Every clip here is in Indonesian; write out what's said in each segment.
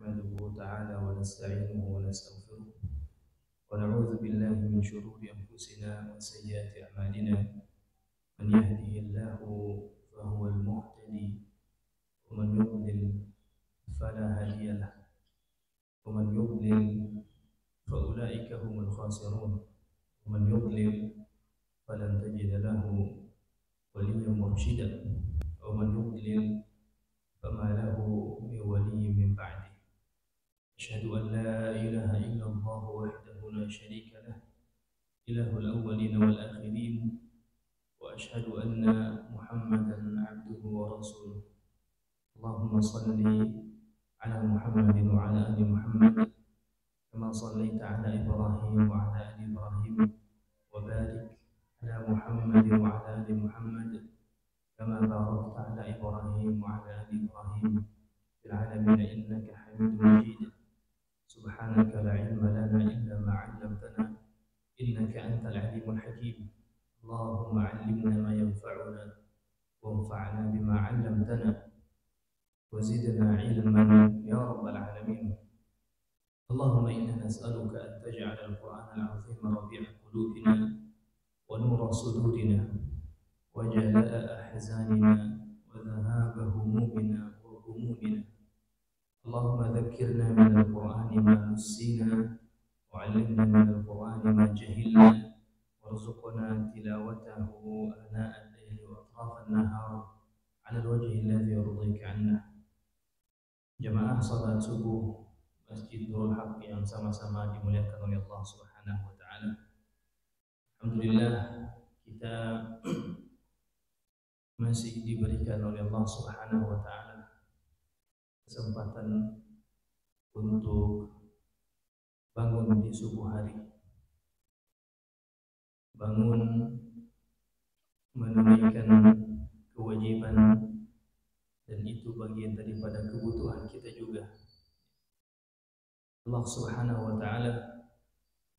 نحمده تعالى ونستعينه ونستغفره ونعوذ بالله من شرور أنفسنا وسيئات أعمالنا. من يهده الله فهو المهتدي ومن يضلل فلا هادي له ومن يضلل فأولئك هم الخاسرون ومن يضلل فلن تجد له وليا مرشدا ومن يضلل فما له من ولي من بعده. أشهد أن لا إله إلا الله وحده لا شريك له إله الأولين والآخرين وأشهد أن محمدا عبده ورسوله. اللهم صل على محمد وعلى آل محمد كما صليت على إبراهيم وعلى آل إبراهيم وبارك على محمد وعلى آل محمد كما باركت على إبراهيم وعلى آل إبراهيم في العالمين إنك حميد مجيد. سبحانك لا علم لنا إلا ما علمتنا إنك أنت العليم الحكيم. اللهم علمنا ما ينفعنا وانفعنا بما علمتنا وزدنا علما يا رب العالمين. اللهم إنا نسألك أن تجعل القرآن العظيم ربيع قلوبنا ونور صدورنا وجلاء أحزاننا وذهاب همومنا وغمومنا. اللهم ذكرنا من القرآن ما نسينا وعلمنا من القرآن ما جهلنا وارزقنا تلاوته آناء الليل وأطراف النهار على الوجه الذي يرضيك عنا. Jamaah salat subuh Masjid Nurul Haq yang sama-sama dimuliakan oleh Allah Subhanahu wa taala. Alhamdulillah kita masih diberikan oleh Allah Subhanahu wa taala kesempatan untuk bangun di subuh hari, bangun menunaikan kewajiban, dan itu bagian daripada kebutuhan kita juga. Allah Subhanahu wa taala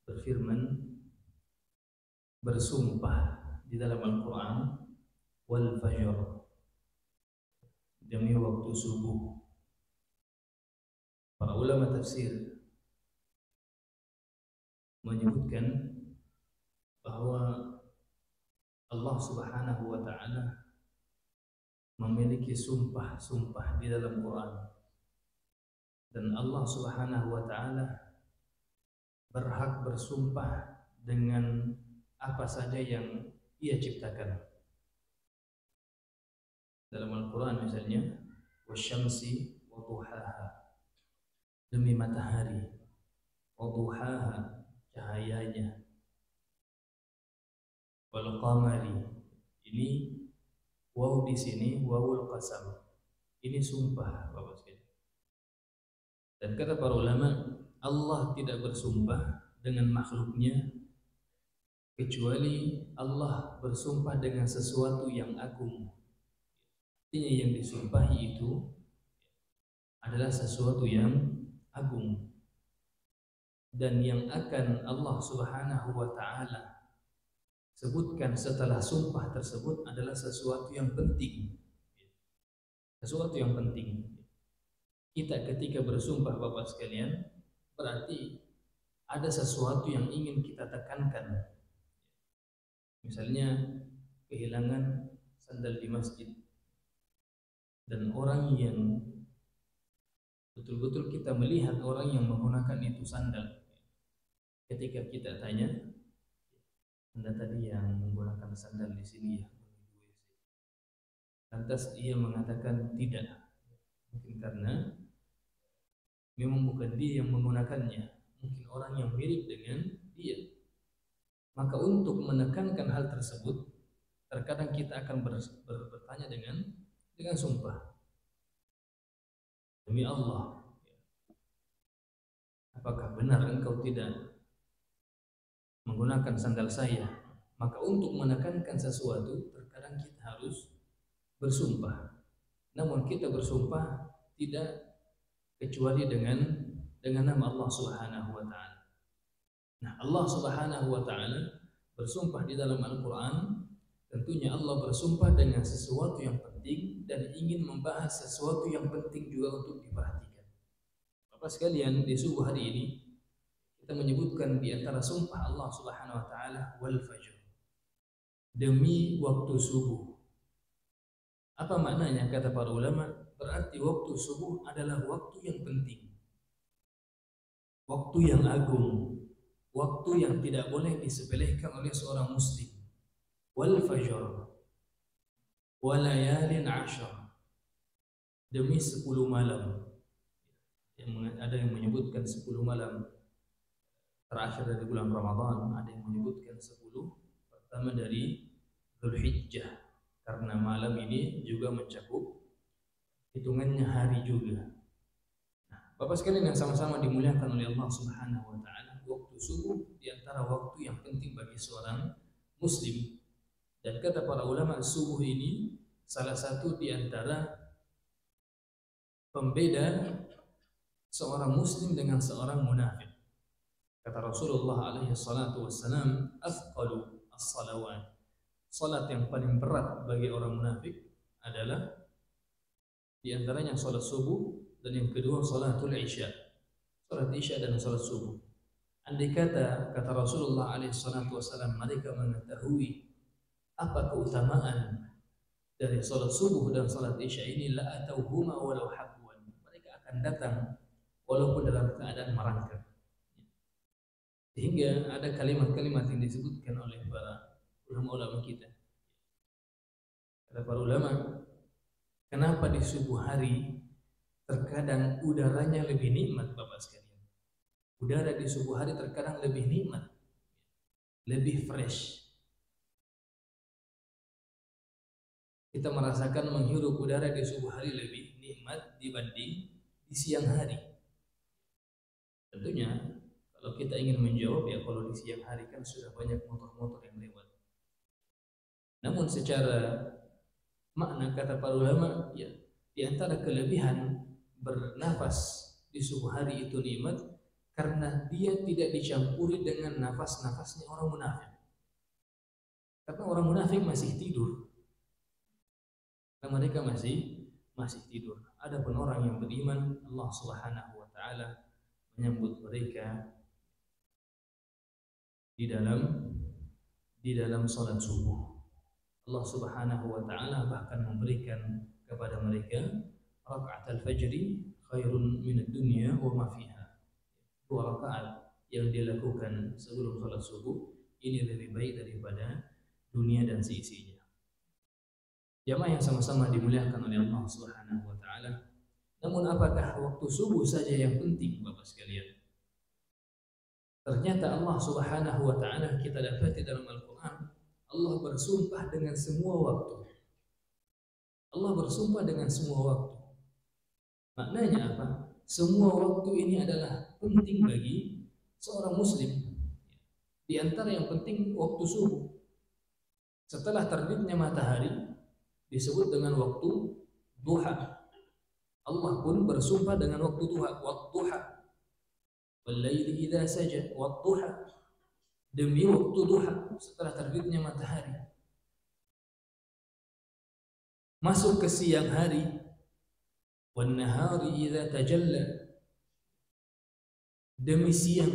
berfirman, bersumpah di dalam Al-Qur'an, wal fajr, demi waktu subuh. Para ulama tafsir menyebutkan bahwa Allah Subhanahu wa taala memiliki sumpah-sumpah di dalam Quran, dan Allah Subhanahu wa taala berhak bersumpah dengan apa saja yang Ia ciptakan. Dalam Al-Quran misalnya, wasyamsi wa duhaha, demi matahari, wa duhaha, cahayanya, wal qamari, ini waw di sini wawul qasam, ini sumpah Bapak sekalian. Dan kata para ulama, Allah tidak bersumpah dengan makhluknya kecuali Allah bersumpah dengan sesuatu yang agung. Artinya yang disumpahi itu adalah sesuatu yang agung, dan yang akan Allah Subhanahu wa taala sebutkan setelah sumpah tersebut adalah sesuatu yang penting. Sesuatu yang penting. Kita ketika bersumpah Bapak sekalian, berarti ada sesuatu yang ingin kita tekankan. Misalnya kehilangan sandal di masjid, dan orang yang betul-betul kita melihat orang yang menggunakan itu sandal. Ketika kita tanya, Anda tadi yang menggunakan sandal di sini ya? Lantas ia mengatakan tidak. Mungkin karena memang bukan dia yang menggunakannya, mungkin orang yang mirip dengan dia. Maka untuk menekankan hal tersebut, terkadang kita akan bertanya dengan sumpah. Demi Allah, apakah benar engkau tidak menggunakan sandal saya? Maka untuk menekankan sesuatu, terkadang kita harus bersumpah. Namun kita bersumpah tidak kecuali dengan nama Allah Subhanahu wa taala. Nah, Allah Subhanahu wa taala bersumpah di dalam Al-Qur'an, tentunya Allah bersumpah dengan sesuatu yang penting dan ingin membahas sesuatu yang penting juga untuk diperhatikan. Bapak sekalian, di subuh hari ini kita menyebutkan di antara sumpah Allah Subhanahu wa taala wal fajr. Demi waktu subuh. Apa maknanya kata para ulama? Berarti waktu subuh adalah waktu yang penting. Waktu yang agung, waktu yang tidak boleh disepelekan oleh seorang muslim. Wal fajr wa layalin 'ashr. Demi 10 malam. Ada yang menyebutkan 10 malam terakhir dari bulan Ramadan, ada yang menyebutkan 10 pertama dari Dzulhijjah, karena malam ini juga mencakup hitungannya hari juga. Nah, Bapak sekalian yang sama-sama dimuliakan oleh Allah Subhanahu wa taala, waktu subuh di antara waktu yang penting bagi seorang muslim. Dan kata para ulama, subuh ini salah satu di antara pembeda seorang muslim dengan seorang munafik. Kata Rasulullah alaihi salatu wassalam, "Athqalu as-salawat." Salat yang paling berat bagi orang munafik adalah di antaranya salat subuh, dan yang kedua salatul isya. Salat isya dan salat subuh. Andai kata Rasulullah alaihi salatu wassalam mereka mengetahui apa keutamaan dari salat subuh dan salat isya ini, la atauhuma walau habwan. Mereka akan datang walaupun dalam keadaan merangkak. Sehingga ada kalimat-kalimat yang disebutkan oleh para ulama-ulama kita. Kata para ulama, kenapa di subuh hari terkadang udaranya lebih nikmat, Bapak sekalian? Udara di subuh hari terkadang lebih nikmat, lebih fresh. Kita merasakan menghirup udara di subuh hari lebih nikmat dibanding di siang hari. Tentunya kalau kita ingin menjawab, ya kalau di siang hari kan sudah banyak motor-motor yang lewat. Namun secara makna kata para ulama, ya di antara kelebihan bernafas di subuh hari itu nikmat karena dia tidak dicampuri dengan nafas-nafasnya orang munafik. Karena orang munafik masih tidur. Karena mereka masih tidur. Adapun orang yang beriman, Allah Subhanahu wa taala menyambut mereka di dalam salat subuh. Allah Subhanahu wa taala bahkan memberikan kepada mereka rakaat al-fajri khairun minad dunya wa ma fiha. 2 rakaat yang dilakukan sebelum salat subuh ini lebih baik daripada dunia dan seisinya. Jamaah yang sama-sama dimuliakan oleh Allah Subhanahu wa taala. Namun apakah waktu subuh saja yang penting, Bapak sekalian? Ternyata Allah Subhanahu wa taala, kita dapati dalam Al-Qur'an, Allah bersumpah dengan semua waktu. Allah bersumpah dengan semua waktu. Maknanya apa? Semua waktu ini adalah penting bagi seorang muslim. Di antara yang penting waktu subuh. Setelah terbitnya matahari disebut dengan waktu duha. Allah pun bersumpah dengan waktu duha, wadduha wal laili idza saja, wadduha, demi waktu duha setelah terbitnya matahari. Masuk ke siang hari, wan nahari idza tajalla, demi siang.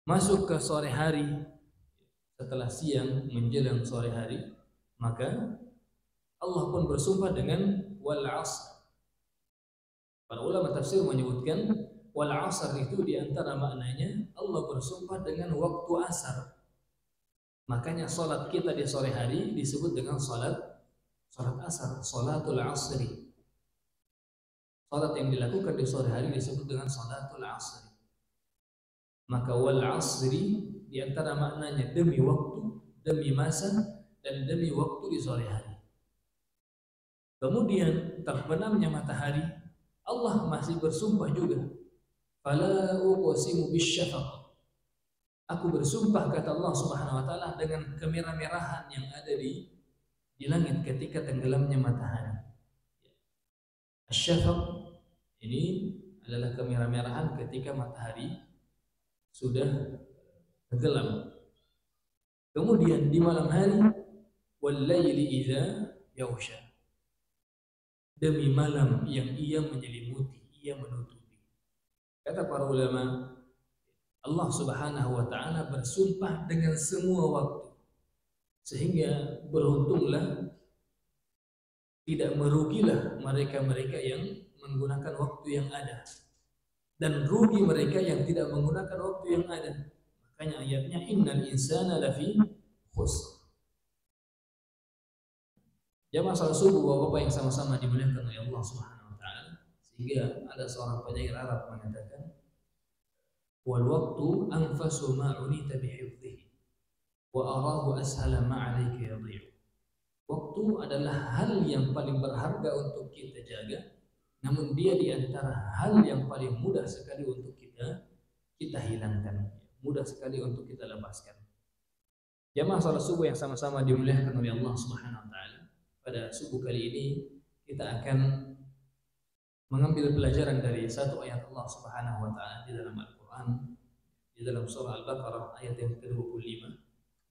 Masuk ke sore hari, setelah siang menjelang sore hari, maka Allah pun bersumpah dengan wal asr. Para ulama tafsir menyebutkan wal asr itu diantara maknanya Allah bersumpah dengan waktu asar. Makanya salat kita di sore hari disebut dengan salat asar, salatul asri. Salat yang dilakukan di sore hari disebut dengan salatul asri. Maka wal asri diantara maknanya demi waktu, demi masa, dan demi waktu di sore hari. Kemudian terbenamnya matahari, Allah masih bersumpah juga. Fala uqsimu bisyafaq. Aku bersumpah, kata Allah Subhanahu wa taala, dengan kemerah-merahan yang ada di langit ketika tenggelamnya matahari. Asyafaq ini adalah kemerah-merahan ketika matahari sudah tenggelam. Kemudian di malam hari, wal laili idza yaghsha, demi malam yang ia menyelimuti, ia menutupi. kata para ulama, Allah Subhanahu wa taala bersumpah dengan semua waktu. Sehingga beruntunglah, tidak merugilah mereka-mereka yang menggunakan waktu yang ada, dan rugi mereka yang tidak menggunakan waktu yang ada. Makanya ayatnya innal insana lafi khusr. Jamaah salat subuh Bapak-bapak yang sama-sama dimuliakan oleh Allah Subhanahu wa taala. Sehingga ada seorang penyair Arab mengatakan, wal waqtu anfasu ma unita bihifdhihi wa arahu ashala ma 'alaika yadhi'u. Waktu adalah hal yang paling berharga untuk kita jaga, namun dia di antara hal yang paling mudah sekali untuk kita hilangkan, mudah sekali untuk kita lepaskan. Jamaah salat subuh yang sama-sama dimuliakan oleh Allah Subhanahu wa taala. Pada subuh kali ini kita akan mengambil pelajaran dari satu ayat Allah Subhanahu wa taala di dalam Al-Qur'an, di dalam surah Al-Baqarah ayat yang ke-25,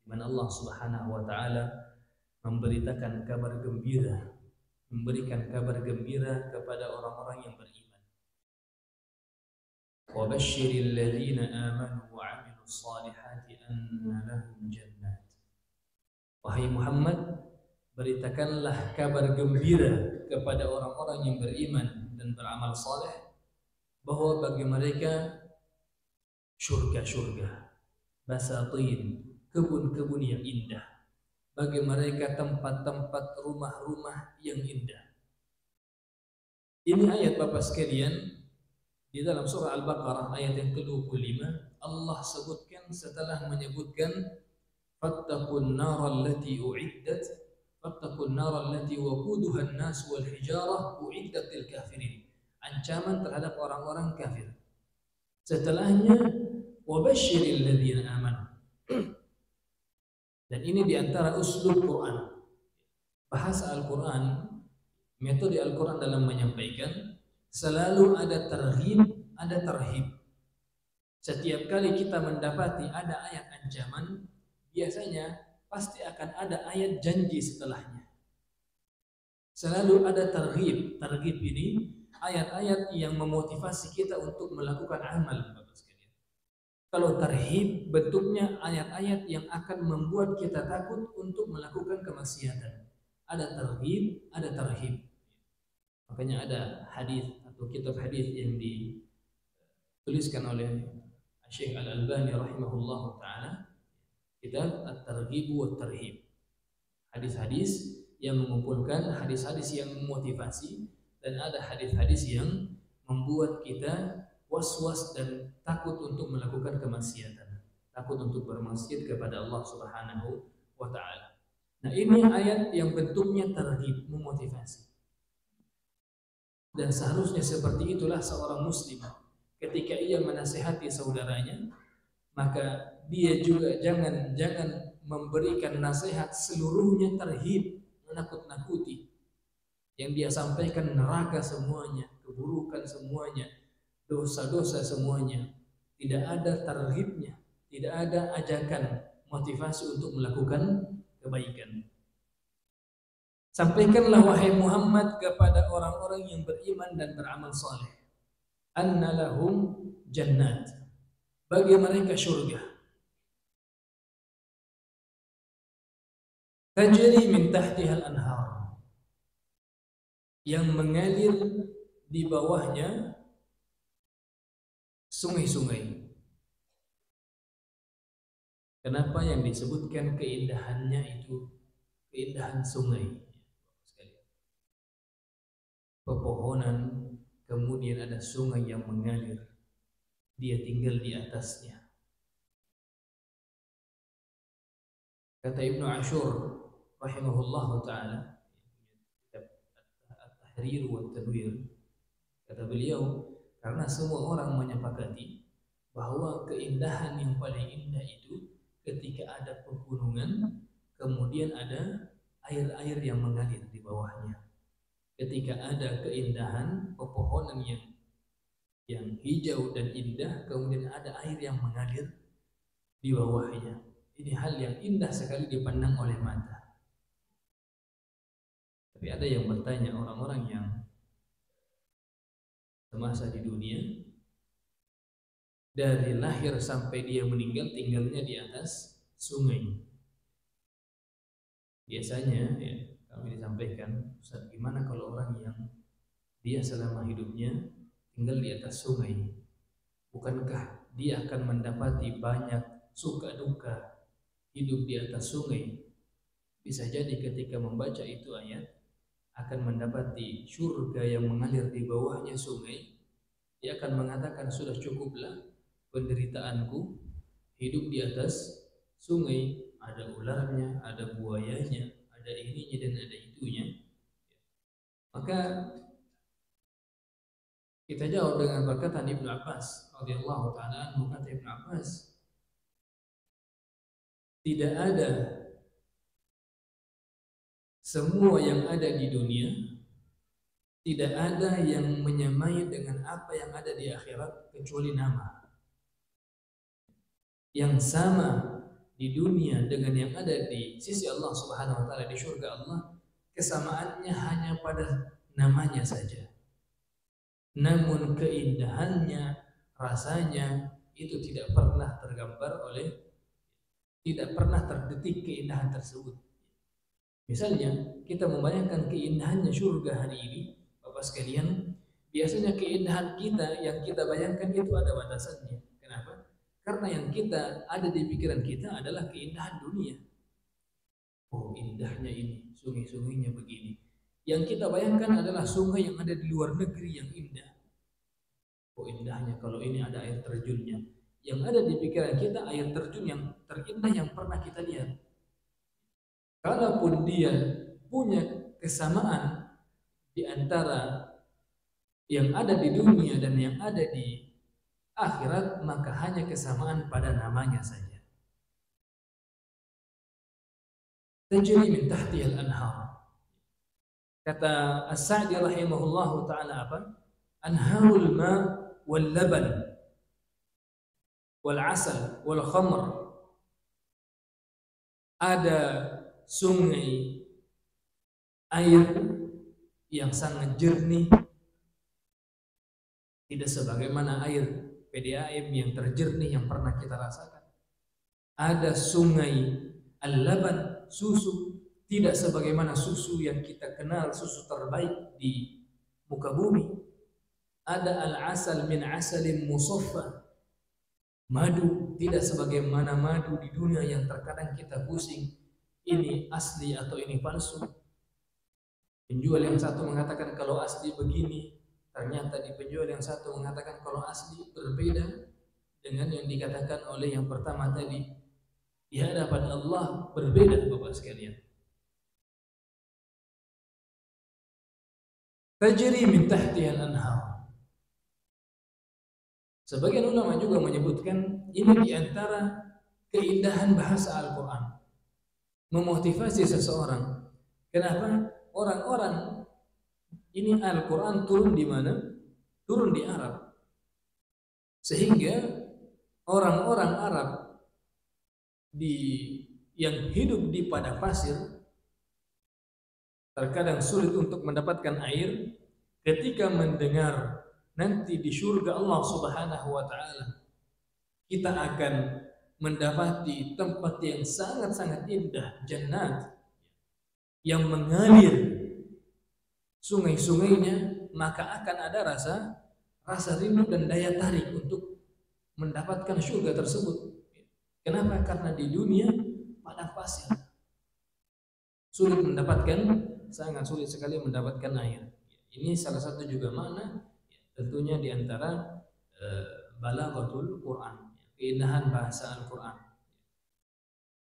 di mana Allah Subhanahu wa taala memberitakan kabar gembira, memberikan kabar gembira kepada orang-orang yang beriman. Wa basyiril ladzina amanu wa 'amilus shalihati anna lahum jannat. Wahai Muhammad, beritakanlah kabar gembira kepada orang-orang yang beriman dan beramal saleh bahwa bagi mereka syurga-syurga, basatin, kebun-kebun yang indah, bagi mereka tempat-tempat rumah-rumah yang indah. Ini ayat Bapak sekalian di dalam surah Al-Baqarah ayat yang ke-25, Allah sebutkan setelah menyebutkan fattaqun naral lati u'iddat fattaqun naral lati waquduha an-nas wal hijarah u'iddat lil kafirin. Ancaman terhadap orang-orang kafir. Setelahnya wabasyiril ladzina amanu. Dan ini diantara uslub Quran, bahasa Al-Quran, metode Al-Quran dalam menyampaikan selalu ada targhib, ada tarhib. Setiap kali kita mendapati ada ayat ancaman, biasanya pasti akan ada ayat janji setelahnya. Selalu ada targhib. Targhib ini ayat-ayat yang memotivasi kita untuk melakukan amal. Kalau tarhib bentuknya ayat-ayat yang akan membuat kita takut untuk melakukan kemaksiatan. Ada tarhib, ada tarhib. Makanya ada hadis atau kitab hadis yang dituliskan oleh Syekh Al-Albani rahimahullah taala, kitab At-Targhib wa Tarhib. Hadis-hadis yang mengumpulkan hadis-hadis yang memotivasi, dan ada hadis-hadis yang membuat kita was-was dan takut untuk melakukan kemaksiatan, takut untuk bermaksiat kepada Allah Subhanahu wa taala. Nah, ini ayat yang bentuknya targhib, memotivasi. Dan seharusnya seperti itulah seorang muslim. Ketika ia menasihati saudaranya, maka dia juga jangan memberikan nasihat seluruhnya tarhib, menakut-nakuti. Yang dia sampaikan neraka semuanya, keburukan semuanya, dosa-dosa semuanya. Tidak ada tarhibnya, tidak ada ajakan motivasi untuk melakukan kebaikan. Sampaikanlah wahai Muhammad kepada orang-orang yang beriman dan beramal saleh, anna lahum jannat, bagi mereka syurga, tajri min tahtiha al-anhar, yang mengalir di bawahnya sungai-sungai. Kenapa yang disebutkan keindahannya itu keindahan sungai? Pepohonan, kemudian ada sungai yang mengalir, dia tinggal di atasnya. Kata Ibnu Ashur rahimahullahu taala, At-Tahrir wa Tanwir, kata beliau, karena semua orang menyepakati bahwa keindahan yang paling indah itu ketika ada pegunungan, kemudian ada air-air yang mengalir di bawahnya. Ketika ada keindahan pepohonan yang hijau dan indah, kemudian ada air yang mengalir di bawahnya. Ini hal yang indah sekali dipandang oleh mata. Tapi ada yang bertanya, orang-orang yang semasa di dunia, dari lahir sampai dia meninggal tinggalnya di atas sungai. Biasanya ya, kami disampaikan, Ustaz, gimana kalau orang yang dia selama hidupnya tinggal di atas sungai? Bukankah dia akan mendapati banyak suka duka hidup di atas sungai? Bisa jadi ketika membaca itu ayat akan mendapati surga yang mengalir di bawahnya sungai, dia akan mengatakan sudah cukuplah penderitaanku hidup di atas sungai, ada ularnya, ada buayanya, ada ininya dan ada itunya. Maka kita jawab dengan perkataan Ibnu Abbas radhiyallahu taala anhu. Kata Ibnu Abbas, tidak ada semua yang ada di dunia, tidak ada yang menyamai dengan apa yang ada di akhirat kecuali nama. Yang sama di dunia dengan yang ada di sisi Allah Subhanahu wa taala di surga Allah, kesamaannya hanya pada namanya saja. Namun keindahannya, rasanya itu tidak pernah tergambar tidak pernah terdetik keindahan tersebut. Misalnya kita membayangkan keindahannya surga hari ini, Bapak sekalian, biasanya keindahan kita yang kita bayangkan itu ada batasannya. Kenapa? Karena yang kita ada di pikiran kita adalah keindahan dunia. Oh, indahnya ini, sungai-sungainya begini. Yang kita bayangkan adalah sungai yang ada di luar negeri yang indah. Oh, indahnya kalau ini ada air terjunnya. Yang ada di pikiran kita air terjun yang terindah yang pernah kita lihat. Kalaupun dia punya kesamaan di antara yang ada di dunia dan yang ada di akhirat, maka hanya kesamaan pada namanya saja. Tajri min tahtiha al-anhar. Kata As-Sa'di rahimahullahu ta'ala apa? Anharul ma' wal laban wal asal wal khamr. Ada sungai air yang sangat jernih, tidak sebagaimana air PDAM yang terjernih yang pernah kita rasakan. Ada sungai al-laban, susu, tidak sebagaimana susu yang kita kenal, susu terbaik di muka bumi. Ada al-asal min asalin musaffa, madu, tidak sebagaimana madu di dunia yang terkadang kita pusing, ini asli atau ini palsu. Penjual yang satu mengatakan kalau asli begini, ternyata di penjual yang satu mengatakan kalau asli berbeda dengan yang dikatakan oleh yang pertama tadi. Di hadapan Allah berbeda, Bapak sekalian. Tajri min tahtiha al-anhar. Sebagian ulama juga menyebutkan ini di antara keindahan bahasa Al-Quran, memotivasi seseorang. Kenapa? Orang-orang ini Al-Quran turun di mana? Turun di Arab. Sehingga orang-orang Arab yang hidup di padang pasir terkadang sulit untuk mendapatkan air. Ketika mendengar nanti di surga Allah Subhanahu wa taala kita akan mendapati tempat yang sangat-sangat indah, jannat yang mengalir sungai-sungainya, maka akan ada rasa rindu dan daya tarik untuk mendapatkan surga tersebut. Kenapa? Karena di dunia padang pasir sulit mendapatkan, sangat sulit sekali mendapatkan air. Ini salah satu juga makna tentunya di antara balaghatul Quran, keindahan bahasa Al-Quran.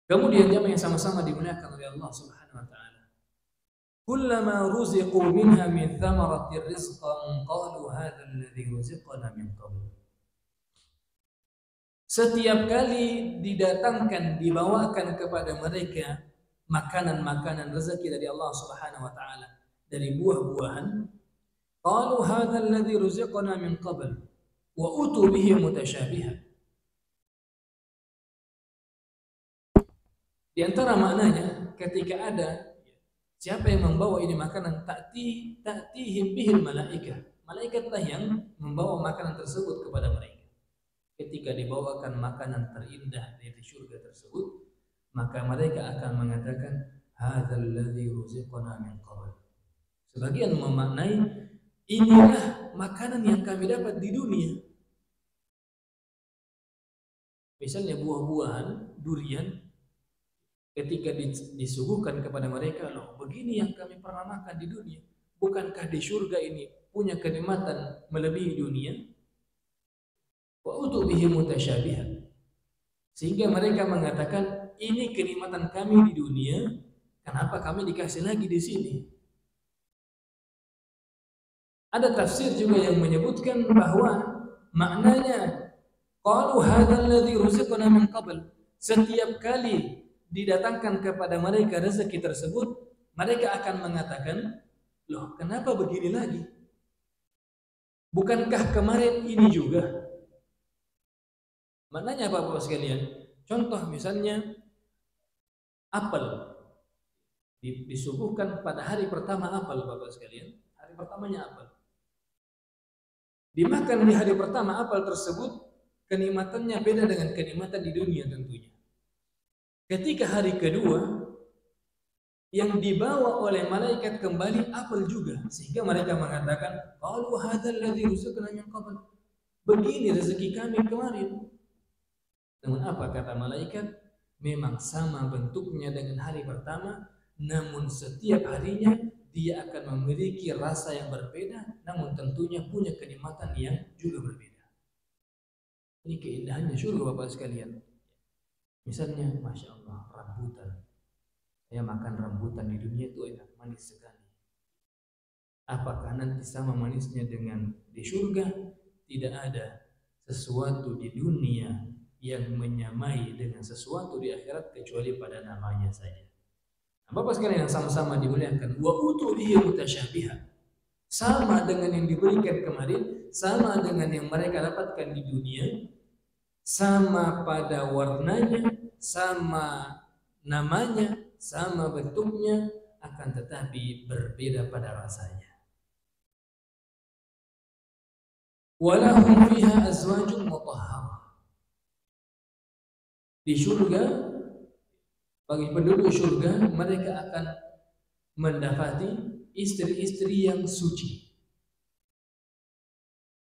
Kemudian jamaah yang sama-sama dimuliakan oleh Allah Subhanahu wa taala. Kullama ruziqu minha min thamaratir rizqan qalu hadha alladhi ruziqana min qabl. Setiap kali didatangkan, dibawakan kepada mereka makanan-makanan rezeki dari Allah Subhanahu wa taala, dari buah-buahan, qalu hadzal ladzi ruziqna min qabl wa utu bihi mutasyabihan. Di antara maknanya ketika ada siapa yang membawa ini makanan, ta'tihim bihil malaikah. Malaikatlah yang membawa makanan tersebut kepada mereka. ketika dibawakan makanan terindah dari surga tersebut, maka mereka akan mengatakan, hadzal ladzi ruziqna min qabl. Sebagian memaknai, inilah makanan yang kami dapat di dunia. Misalnya buah-buahan, durian, ketika disuguhkan kepada mereka, loh begini yang kami pernah makan di dunia. Bukankah di surga ini punya kenikmatan melebihi dunia? Wa utu bihi mutasyabihan. Sehingga mereka mengatakan, ini kenikmatan kami di dunia, kenapa kami dikasih lagi di sini? Ada tafsir juga yang menyebutkan bahwa maknanya qalu hadzal ladzi ruziqna min qabl. Setiap kali didatangkan kepada mereka rezeki tersebut, mereka akan mengatakan, loh kenapa begini lagi? Bukankah kemarin ini juga? Maknanya apa Bapak sekalian? Contoh misalnya apel disuguhkan pada hari pertama apel Bapak sekalian. Hari pertamanya apel. Dimakan di hari pertama apel tersebut, kenikmatannya beda dengan kenikmatan di dunia tentunya. Ketika hari kedua, yang dibawa oleh malaikat kembali apel juga, sehingga mereka mengatakan, qalu hadzal ladzi ruziqna min qabl. Begini rezeki kami kemarin. Namun apa kata malaikat? Memang sama bentuknya dengan hari pertama, namun setiap harinya dia akan memiliki rasa yang berbeda, namun tentunya punya kenikmatan yang juga berbeda. Ini keindahannya surga Bapak sekalian. Misalnya, Masya Allah, rambutan. Saya makan rambutan di dunia itu enak, manis sekali. Apakah nanti sama manisnya dengan di surga? Tidak ada sesuatu di dunia yang menyamai dengan sesuatu di akhirat kecuali pada namanya saja. Nah, Bapak sekalian yang sama-sama dimuliakan, wa utu bihi mutasyabiha. Sama dengan yang diberikan kemarin, sama dengan yang mereka dapatkan di dunia, sama pada warnanya, sama namanya, sama bentuknya, akan tetapi berbeda pada rasanya. Walahum fiha azwajun mutahharah. Di surga, bagi penduduk surga, mereka akan mendapati istri-istri yang suci.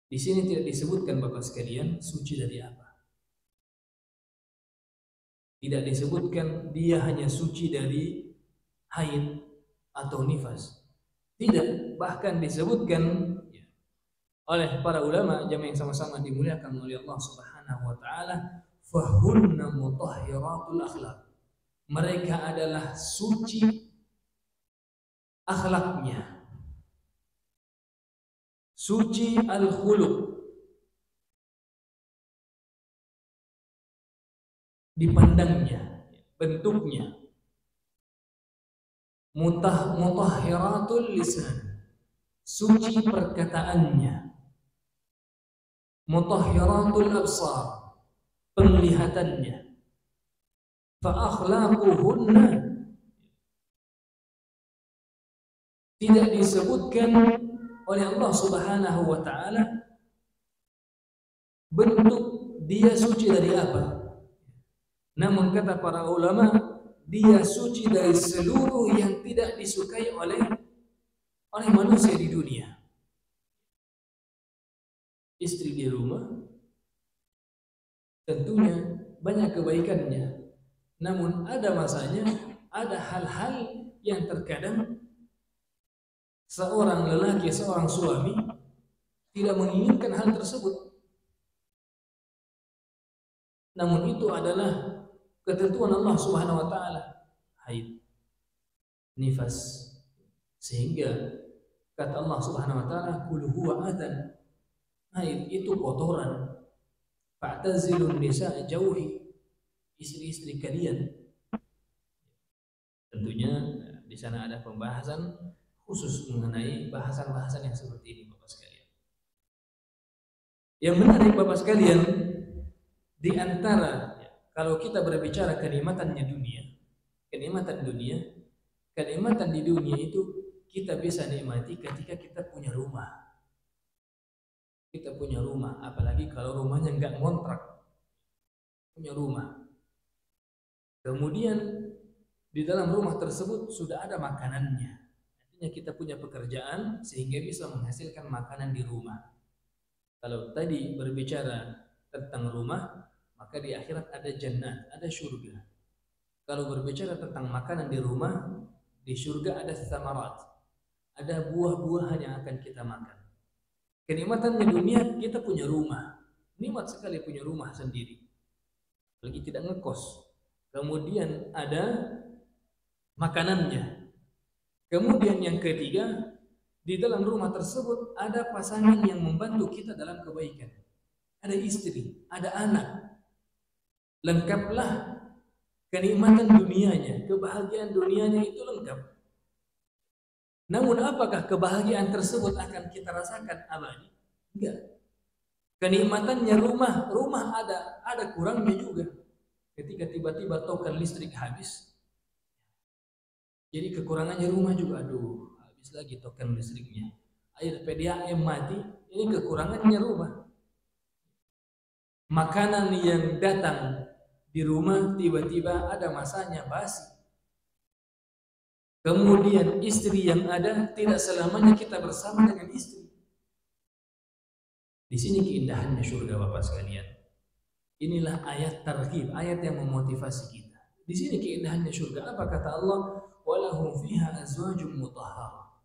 Di sini tidak disebutkan Bapak sekalian suci dari apa. Tidak disebutkan dia hanya suci dari haid atau nifas. Tidak, bahkan disebutkan oleh para ulama jamaah yang sama-sama dimuliakan oleh Allah Subhanahu wa taala, fahunna mutahhiratul akhlaq. Mereka adalah suci akhlaknya, suci al-khuluq, dipandangnya, bentuknya, mutahhiratul lisan, suci perkataannya, mutahhiratul absar, penglihatannya, fa akhlaquhunna, tidak disebutkan oleh Allah Subhanahu wa taala bentuk dia suci dari apa. Namun kata para ulama, dia suci dari seluruh yang tidak disukai oleh manusia di dunia. Istri di rumah tentunya banyak kebaikannya, namun ada masanya, ada hal-hal yang terkadang seorang lelaki, seorang suami tidak menginginkan hal tersebut. Namun itu adalah ketentuan Allah Subhanahu wa taala, haid, nifas. Sehingga kata Allah Subhanahu wa taala, qul huwa adan. Haid itu kotoran. Fa'tazilun nisa, jauhi istri-istri kalian. Tentunya di sana ada pembahasan khusus mengenai bahasan-bahasan yang seperti ini Bapak sekalian. Yang menarik Bapak sekalian, di antara kalau kita berbicara kenikmatan di dunia itu kita bisa nikmati ketika kita punya rumah. Kita punya rumah, apalagi kalau rumahnya nggak ngontrak, punya rumah. Kemudian di dalam rumah tersebut sudah ada makanannya. Artinya kita punya pekerjaan sehingga bisa menghasilkan makanan di rumah. Kalau tadi berbicara tentang rumah, maka di akhirat ada jannah, ada surga. Kalau berbicara tentang makanan di rumah, di surga ada thamarat, ada buah-buahan yang akan kita makan. Kenikmatannya dunia, kita punya rumah, nikmat sekali punya rumah sendiri, lagi tidak ngekos. Kemudian ada makanannya. Kemudian yang ketiga, di dalam rumah tersebut ada pasangan yang membantu kita dalam kebaikan. Ada istri, ada anak. Lengkaplah kenikmatan dunianya, kebahagiaan dunianya itu lengkap. Namun apakah kebahagiaan tersebut akan kita rasakan abadi? Enggak. Kenikmatannya rumah ada kurangnya juga. Ketika tiba-tiba token listrik habis, jadi kekurangannya rumah juga, aduh, habis lagi token listriknya. Air PDAM mati, ini kekurangannya rumah. Makanan yang datang di rumah tiba-tiba ada masanya basi. Kemudian istri yang ada tidak selamanya kita bersama dengan istri. Di sini keindahannya surga Bapak sekalian. Inilah ayat targhib, ayat yang memotivasi kita. Di sini keindahannya surga. Apa kata Allah? Walahum fiha azwajum mutahharah.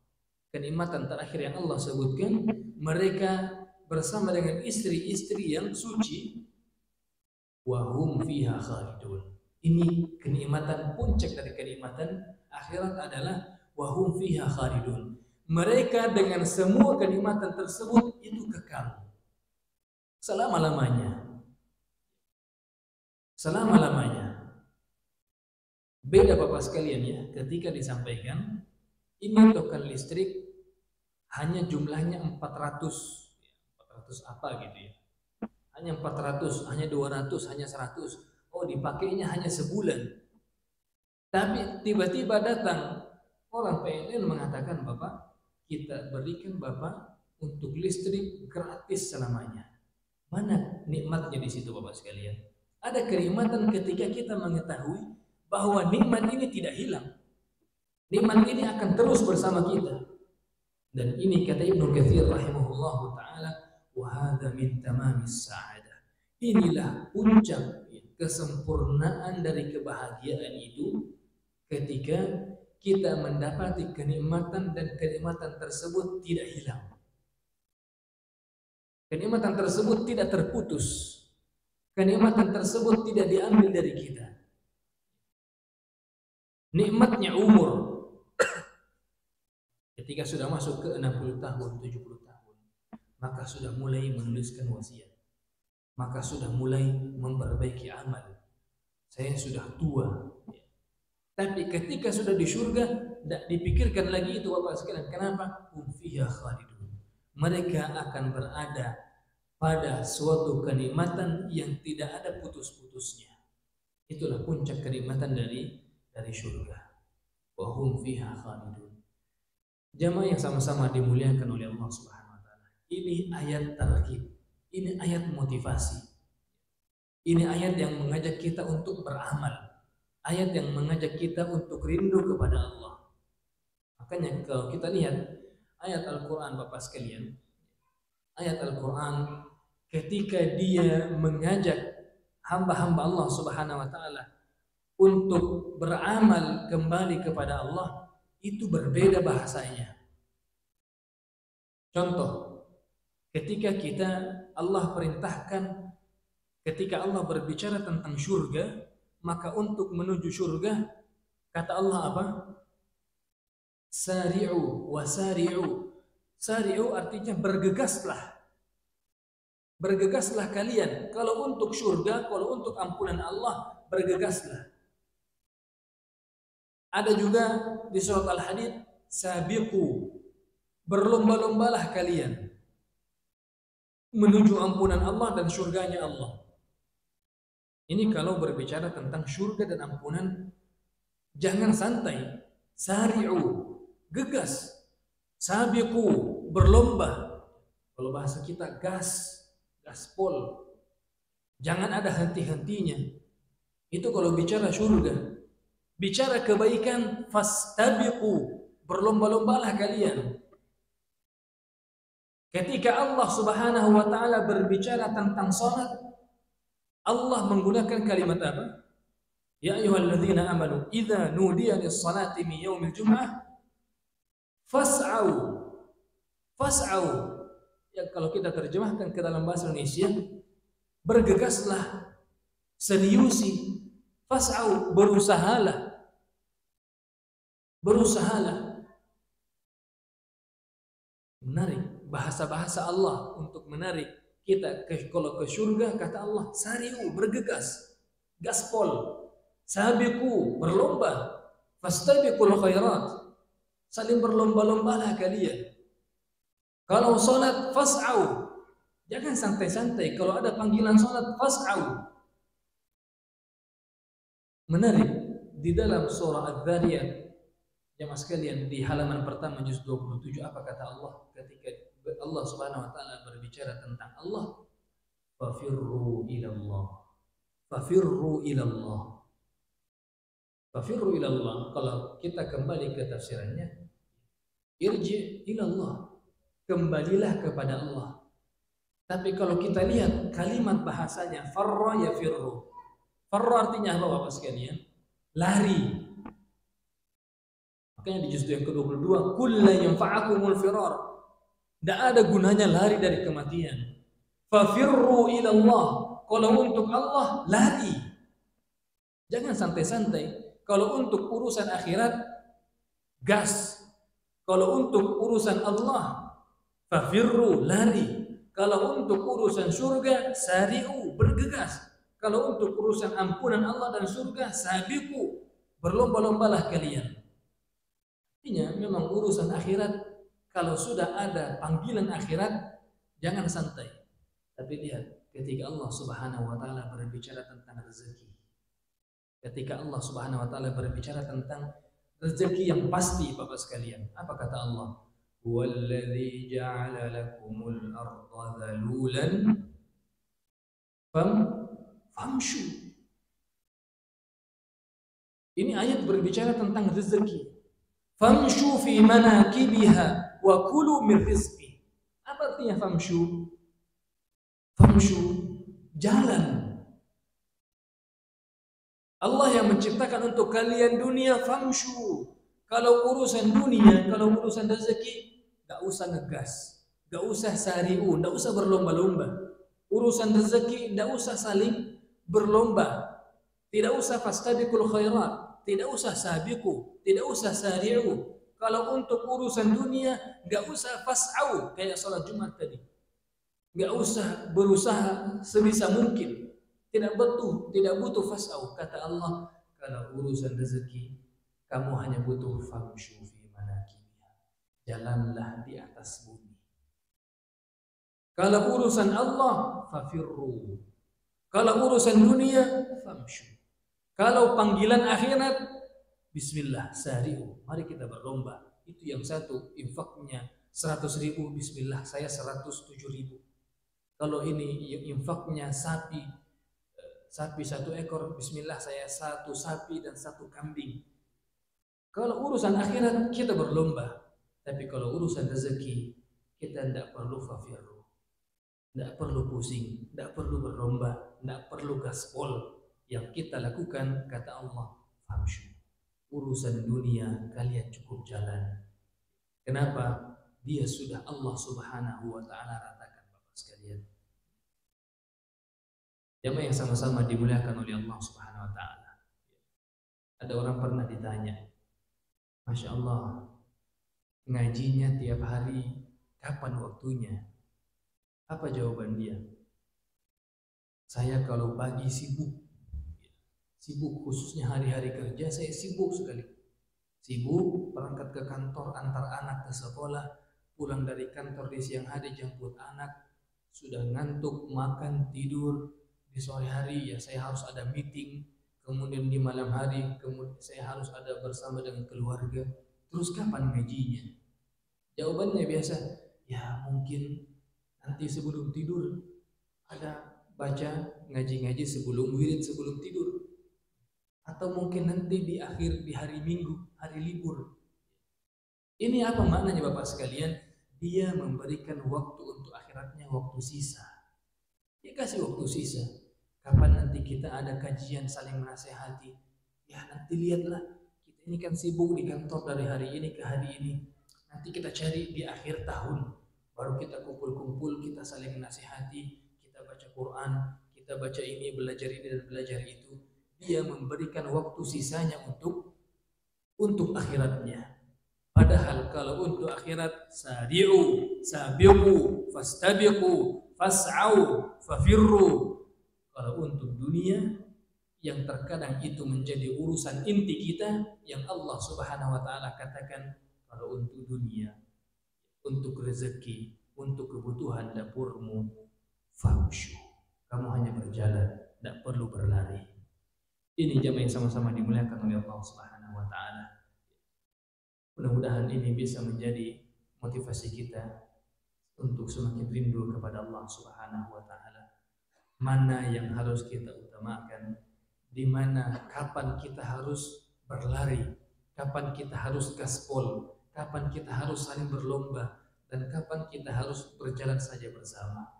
Kenikmatan terakhir yang Allah sebutkan, mereka bersama dengan istri-istri yang suci. Wa hum fiha khalidun. Ini kenikmatan puncak dari kenikmatan akhirat adalah wahum fiha khalidun. Mereka dengan semua kenikmatan tersebut itu kekal selama-lamanya. Selama-lamanya. Beda Bapak sekalian ya, ketika disampaikan ini token listrik hanya jumlahnya 400 apa gitu ya. Hanya 400, hanya 200, hanya 100. Oh, dipakainya hanya sebulan. Tapi tiba-tiba datang orang PLN mengatakan, Bapak, kita berikan Bapak untuk listrik gratis selamanya. Mana nikmatnya di situ Bapak sekalian? Ada kenikmatan ketika kita mengetahui bahwa nikmat ini tidak hilang. Nikmat ini akan terus bersama kita. Dan ini kata Ibnu Katsir rahimahullahu taala, wa hadza min tamamis sa'adah. Inilah puncak kesempurnaan dari kebahagiaan itu. Ketika kita mendapati kenikmatan dan kenikmatan tersebut tidak hilang. Kenikmatan tersebut tidak terputus. Kenikmatan tersebut tidak diambil dari kita. Nikmatnya umur. Ketika sudah masuk ke 60 tahun, 70 tahun, maka sudah mulai menuliskan wasiat. Maka sudah mulai memperbaiki amal. Saya sudah tua. Tapi ketika sudah di surga, tidak dipikirkan lagi itu Bapak sekalian. Kenapa? Hum fiha khalidun. Mereka akan berada pada suatu kenikmatan yang tidak ada putus-putusnya. Itulah puncak kenikmatan dari surga. Wa hum fiha khalidun. Jamaah yang sama-sama dimuliakan oleh Allah Subhanahu wa taala. Ini ayat targhib. Ini ayat motivasi. Ini ayat yang mengajak kita untuk beramal. Ayat yang mengajak kita untuk rindu kepada Allah. Makanya kalau kita lihat ayat Al-Quran Bapak sekalian, ayat Al-Quran ketika dia mengajak hamba-hamba Allah Subhanahu wa taala untuk beramal kembali kepada Allah, itu berbeda bahasanya. Contoh, ketika Allah perintahkan, ketika Allah berbicara tentang surga, maka untuk menuju surga, kata Allah apa? Sari'u wa sari'u. Sari'u artinya bergegaslah. Bergegaslah kalian. Kalau untuk surga, kalau untuk ampunan Allah, bergegaslah. Ada juga di surat Al-Hadid, sabiqu. Berlomba-lombalah kalian menuju ampunan Allah dan surganya Allah. Ini kalau berbicara tentang surga dan ampunan, jangan santai. Sari'u, gegas. Sabiqu, berlomba. Kalau bahasa kita gas, gaspol. Jangan ada henti-hentinya. Itu kalau bicara surga. Bicara kebaikan, fastabiqu, berlomba-lombalah kalian. Ketika Allah Subhanahu wa taala berbicara tentang salat, Allah menggunakan kalimat apa? Ya ayyuhalladzina amanu idza nudiya lis-salati min yaumil jum'ah fas'au. Fas'au. Ya kalau kita terjemahkan ke dalam bahasa Indonesia, bergegaslah, seriusi. Fas'au, berusahalah. Berusahalah. Menarik bahasa-bahasa Allah untuk menarik kita kalau ke surga, kata Allah, sari'u, bergegas, gaspol, sabiqu, berlomba, fastabiqul khairat, saling berlomba-lombalah kalian. Kalau salat fas'au, jangan santai-santai. Kalau ada panggilan salat fas'au. Menarik di dalam surah Adz-Dzariyat, jemaah sekalian, di halaman pertama juz 27, apa kata Allah ketika Allah Subhanahu wa taala berbicara tentang Allah? Fafirru ilallah. Fafirru ilallah. Fafirru ilallah. Kalau kita kembali ke tafsirannya, irji ilallah. Kembalilah kepada Allah. Tapi kalau kita lihat kalimat bahasanya, farra yafirru. Farra artinya apa Bapak sekalian? Lari. Makanya di juz yang ke-22, kullu yanfa'akumul firar. Tidak ada gunanya lari dari kematian. Fafirru ilallah. Kalau untuk Allah, lari. Jangan santai-santai. Kalau untuk urusan akhirat, gas. Kalau untuk urusan Allah, fafirru, lari. Kalau untuk urusan surga, sari'u, bergegas. Kalau untuk urusan ampunan Allah dan surga, sabiqu, berlomba-lombalah kalian. Artinya memang urusan akhirat, kalau sudah ada panggilan akhirat, jangan santai. Tapi lihat, ketika Allah Subhanahu wa taala berbicara tentang rezeki, ketika Allah Subhanahu wa taala berbicara tentang rezeki yang pasti, Bapak sekalian, apa kata Allah? Huwallazi ja'ala lakumul arda dhalulan famshu. Ini ayat berbicara tentang rezeki. Famshu fi manakibiha wa kulu min rizqi. Apa artinya famshu? Famshu, jalan. Allah yang menciptakan untuk kalian dunia, famshu. Kalau urusan dunia, kalau urusan rezeki, gak usah ngegas, gak usah sari'u, gak usah berlomba-lomba. Urusan rezeki, gak usah saling berlomba. Tidak usah fastabiqul khairat, tidak usah sabiqu, tidak usah sari'u. Kalau untuk urusan dunia, gak usah fas'au, kayak salat Jumat tadi. Gak usah berusaha sebisa mungkin. Tidak butuh fas'au. Kata Allah, kalau urusan rezeki, kamu hanya butuh famshu fi manakibiha. Jalanlah di atas bumi. Kalau urusan Allah, fafirru. Kalau urusan dunia, famshu. Kalau panggilan akhirat, bismillah, sari'u. Mari kita berlomba. Itu yang satu, infaknya 100.000, bismillah, saya 107.000. Kalau ini infaknya sapi 1 ekor, bismillah, saya 1 sapi dan 1 kambing. Kalau urusan akhirat kita berlomba, tapi kalau urusan rezeki kita tidak perlu fafirru, tidak perlu pusing, tidak perlu berlomba, tidak perlu gaspol. Yang kita lakukan, kata Allah, famshu. Urusan dunia kalian cukup jalan. Kenapa? Dia sudah Allah Subhanahu wa taala ratakan, Bapak sekalian. Jamaah yang sama-sama dimuliakan oleh Allah Subhanahu wa taala. Ada orang pernah ditanya, Masya Allah, ngajinya tiap hari, kapan waktunya? Apa jawaban dia? Saya kalau pagi sibuk, khususnya hari-hari kerja, saya sibuk sekali. Sibuk, berangkat ke kantor, antar anak ke sekolah, pulang dari kantor di siang hari, jemput anak, sudah ngantuk, makan, tidur. Di sore hari ya saya harus ada meeting, kemudian di malam hari kemudian saya harus ada bersama dengan keluarga. Terus kapan ngajinya? Jawabannya biasa, ya mungkin Nanti sebelum tidur ada baca ngaji-ngaji sebelum wirid sebelum tidur. Atau mungkin nanti di hari Minggu, hari libur. Ini apa maknanya Bapak sekalian? Dia memberikan waktu untuk akhiratnya, waktu sisa. Dia kasih waktu sisa. Kapan nanti kita ada kajian saling menasehati? Ya nanti lihatlah, kita ini kan sibuk di kantor dari hari ini ke hari ini. Nanti kita cari di akhir tahun, baru kita kumpul-kumpul, kita saling menasehati, kita baca Quran, kita baca ini, belajar ini dan belajar itu. Dia memberikan waktu sisanya untuk akhiratnya. Padahal kalau untuk akhirat, sari'u, sabiqu, fastabiqu, fas'au, fafirru. Kalau untuk dunia, yang terkadang itu menjadi urusan inti kita, yang Allah Subhanahu wa taala katakan, kalau untuk dunia, untuk rezeki, untuk kebutuhan dapurmu, famshu. Kamu hanya berjalan, tidak perlu berlari. Ini jamaah yang sama-sama dimuliakan oleh Allah Subhanahu wa taala. Mudah-mudahan ini bisa menjadi motivasi kita untuk semakin rindu kepada Allah Subhanahu wa taala. Mana yang harus kita utamakan, di mana kapan kita harus berlari, kapan kita harus gaspol, kapan kita harus saling berlomba, dan kapan kita harus berjalan saja bersama.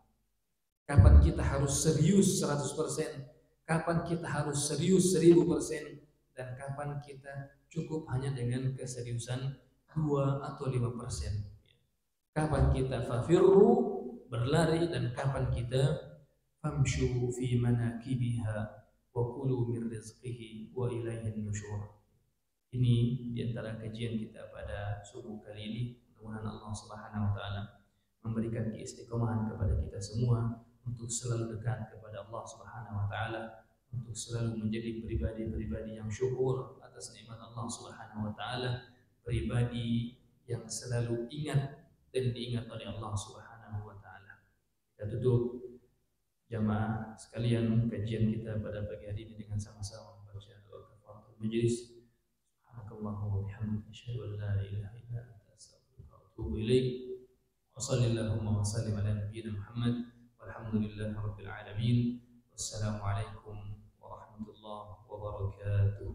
Kapan kita harus serius 100%, kapan kita harus serius 1000%, dan kapan kita cukup hanya dengan keseriusan 2 atau 5%. Kapan kita fafirru, berlari, dan kapan kita famshu fi manakibiha wa kulu min rizqihi wa ilaihin nusyur. Ini diantara kajian kita pada subuh kali ini. Mudah-mudahan Allah Subhanahu wa taala memberikan keistiqomahan kepada kita semua untuk selalu dekat kepada Allah Subhanahu wa taala, untuk selalu menjadi pribadi-pribadi yang syukur atas nikmat Allah Subhanahu wa taala, pribadi yang selalu ingat dan diingat oleh Allah Subhanahu wa taala. Kita tutup jamaah sekalian kajian kita pada pagi hari ini dengan sama-sama membaca doa kafaratul majlis. Subhanakallahumma wa bihamdika asyhadu an la ilaha illa anta astaghfiruka wa atubu ilaik. Wa sallallahu wa sallim ala nabiyyina Muhammad walhamdulillahi rabbil alamin. Wassalamu alaikum warahmatullahi wabarakatuh.